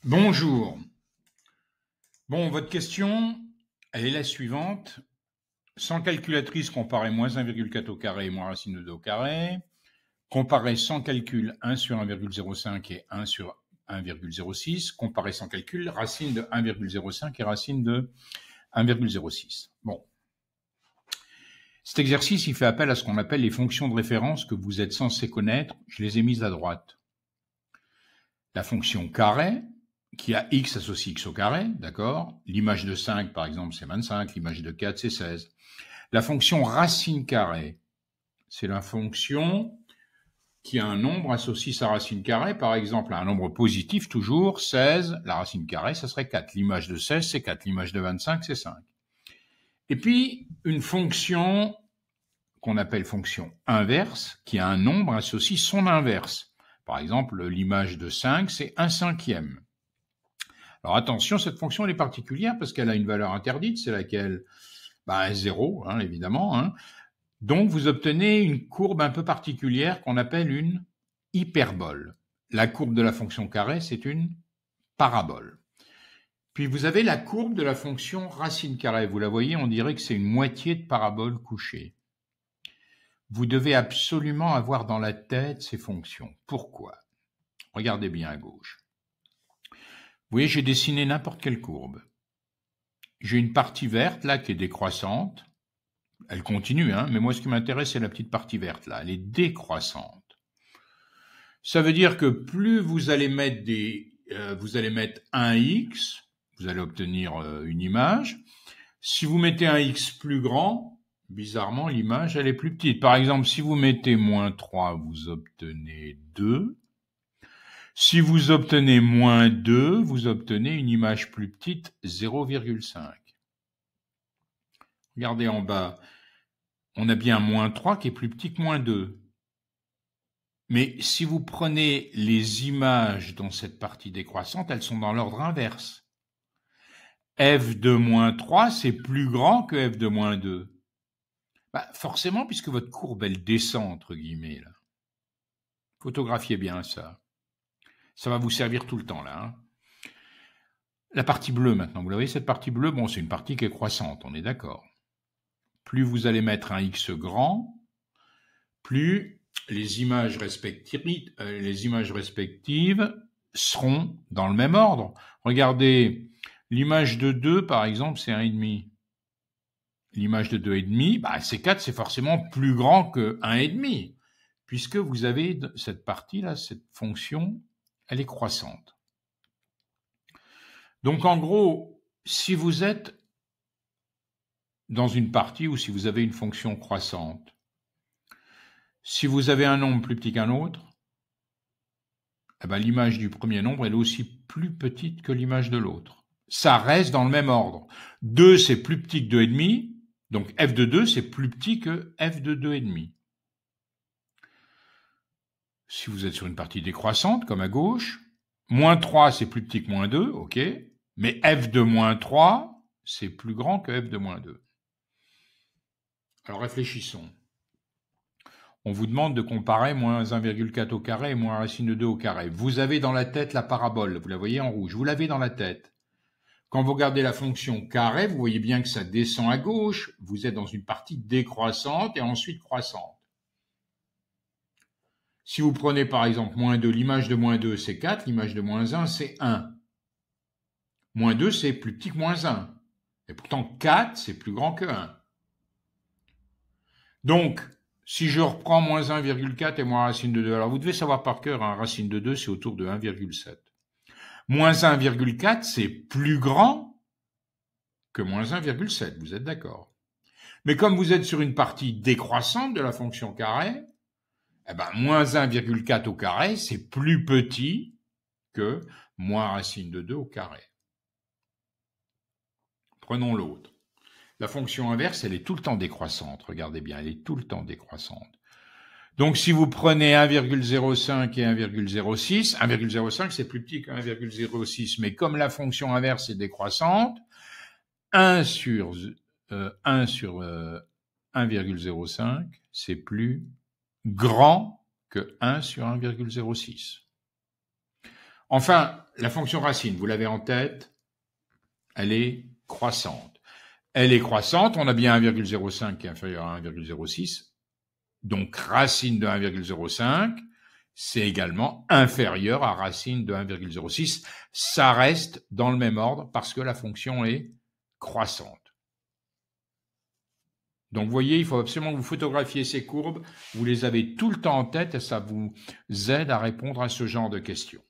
Bonjour. Bon, votre question, elle est la suivante. Sans calculatrice, comparer moins 1,4 au carré et moins racine de 2 au carré. Comparer sans calcul 1 sur 1,05 et 1 sur 1,06. Comparer sans calcul racine de 1,05 et racine de 1,06. Bon. Cet exercice, il fait appel à ce qu'on appelle les fonctions de référence que vous êtes censé connaître. Je les ai mises à droite. La fonction carré, qui a x associe x au carré, d'accord? L'image de 5, par exemple, c'est 25, l'image de 4, c'est 16. La fonction racine carrée, c'est la fonction qui a un nombre associé sa racine carrée, par exemple, à un nombre positif, toujours, 16, la racine carrée, ça serait 4. L'image de 16, c'est 4. L'image de 25, c'est 5. Et puis, une fonction qu'on appelle fonction inverse, qui a un nombre associé son inverse. Par exemple, l'image de 5, c'est 1/5. Alors attention, cette fonction elle est particulière parce qu'elle a une valeur interdite, c'est laquelle 0, évidemment. Donc vous obtenez une courbe un peu particulière qu'on appelle une hyperbole. La courbe de la fonction carré, c'est une parabole. Puis vous avez la courbe de la fonction racine carrée. Vous la voyez, on dirait que c'est une moitié de parabole couchée. Vous devez absolument avoir dans la tête ces fonctions. Pourquoi? Regardez bien à gauche. Vous voyez, j'ai dessiné n'importe quelle courbe. J'ai une partie verte, là, qui est décroissante. Elle continue, mais moi, ce qui m'intéresse, c'est la petite partie verte, là. Elle est décroissante. Ça veut dire que plus vous allez mettre vous allez mettre un x, vous allez obtenir une image. Si vous mettez un x plus grand, bizarrement, l'image, elle est plus petite. Par exemple, si vous mettez moins 3, vous obtenez 2. Si vous obtenez moins 2, vous obtenez une image plus petite, 0,5. Regardez en bas, on a bien moins 3 qui est plus petit que moins 2. Mais si vous prenez les images dans cette partie décroissante, elles sont dans l'ordre inverse. f de moins 3, c'est plus grand que f de moins 2. Forcément, puisque votre courbe, elle descend, entre guillemets. Là. Photographiez bien ça. Ça va vous servir tout le temps, là. La partie bleue, maintenant. Vous voyez, cette partie bleue, bon, c'est une partie qui est croissante, on est d'accord. Plus vous allez mettre un x grand, plus les images respectives seront dans le même ordre. Regardez, l'image de 2, par exemple, c'est 1,5. L'image de 2,5, c'est 4, c'est forcément plus grand que 1,5, puisque vous avez cette partie-là, cette fonction, elle est croissante. Donc, en gros, si vous êtes dans une partie ou si vous avez une fonction croissante, si vous avez un nombre plus petit qu'un autre, l'image du premier nombre elle est aussi plus petite que l'image de l'autre. Ça reste dans le même ordre. 2, c'est plus petit que 2,5, donc f de 2, c'est plus petit que f de 2,5. Si vous êtes sur une partie décroissante, comme à gauche, moins 3, c'est plus petit que moins 2, ok, mais f de moins 3, c'est plus grand que f de moins 2. Alors réfléchissons. On vous demande de comparer moins 1,4 au carré et moins racine de 2 au carré. Vous avez dans la tête la parabole, vous la voyez en rouge, vous l'avez dans la tête. Quand vous regardez la fonction carré, vous voyez bien que ça descend à gauche, vous êtes dans une partie décroissante et ensuite croissante. Si vous prenez par exemple moins 2, l'image de moins 2 c'est 4, l'image de moins 1 c'est 1. Moins 2 c'est plus petit que moins 1. Et pourtant 4 c'est plus grand que 1. Donc, si je reprends moins 1,4 et moins racine de 2, alors vous devez savoir par cœur, racine de 2 c'est autour de 1,7. Moins 1,4 c'est plus grand que moins 1,7, vous êtes d'accord? Mais comme vous êtes sur une partie décroissante de la fonction carré, moins 1,4 au carré, c'est plus petit que moins racine de 2 au carré. Prenons l'autre. La fonction inverse, elle est tout le temps décroissante. Regardez bien, elle est tout le temps décroissante. Donc, si vous prenez 1,05 et 1,06, 1,05 c'est plus petit que 1,06, mais comme la fonction inverse est décroissante, 1 sur 1,05, c'est plus grand que 1 sur 1,06. Enfin, la fonction racine, vous l'avez en tête, elle est croissante. Elle est croissante, on a bien 1,05 qui est inférieur à 1,06, donc racine de 1,05, c'est également inférieur à racine de 1,06. Ça reste dans le même ordre parce que la fonction est croissante. Donc, vous voyez, il faut absolument que vous photographiez ces courbes. Vous les avez tout le temps en tête et ça vous aide à répondre à ce genre de questions.